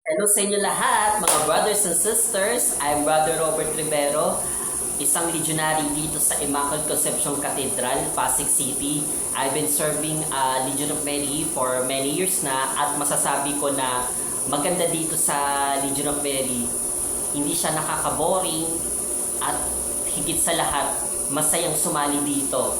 Hello sa inyo lahat, mga brothers and sisters. I'm Brother Robert Rivero, isang legionary dito sa Immaculate Conception Cathedral, Pasig City. I've been serving Legion of Mary for many years na at masasabi ko na maganda dito sa Legion of Mary. Hindi siya nakaka-boring at higit sa lahat, masayang sumali dito.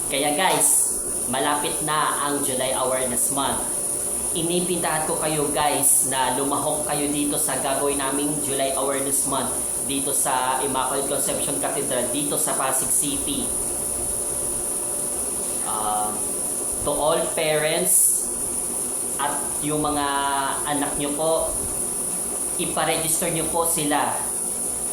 Kaya guys, malapit na ang July Awareness Month. Inibitahan ko kayo guys na lumahok kayo dito sa gagawin naming July Awareness Month dito sa Immaculate Conception Cathedral dito sa Pasig City. To all parents at yung mga anak nyo po, iparegister nyo po sila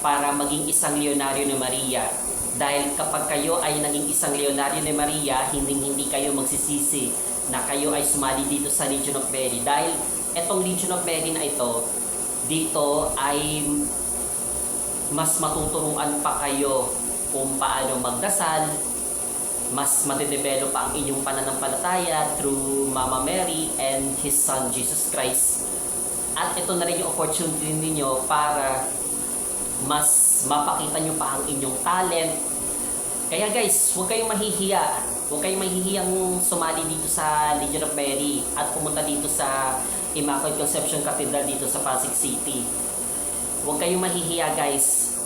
para maging isang Leonaryo ni Maria. Dahil kapag kayo ay naging isang Leonaryo ni Maria, hindi kayo magsisisi na kayo ay sumali dito sa Legion of Mary. Dahil etong Legion of Mary na ito, dito ay mas matuturuan pa kayo kung paano magdasal, mas matidevelop pa ang inyong pananampalataya through Mama Mary and His Son Jesus Christ. At ito na rin yung opportunity ninyo para mas mapakita nyo pa ang inyong talent. Kaya guys, huwag kayong mahihiya. Huwag kayong mahihiyang sumali dito sa Legion of Mary at pumunta dito sa Immaculate Conception Cathedral dito sa Pasig City. Huwag kayong mahihiya guys.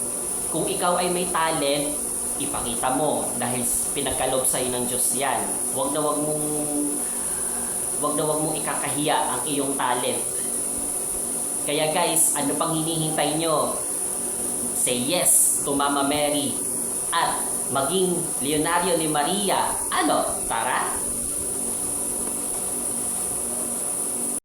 Kung ikaw ay may talent, ipakita mo dahil pinagkaloob sa'yo ng Diyos yan. Huwag na huwag mong ikakahiya ang iyong talent. Kaya guys, ano pang hinihintay nyo? Say yes to Mama Mary at maging Leonaryo ni Maria. Ano? Tara!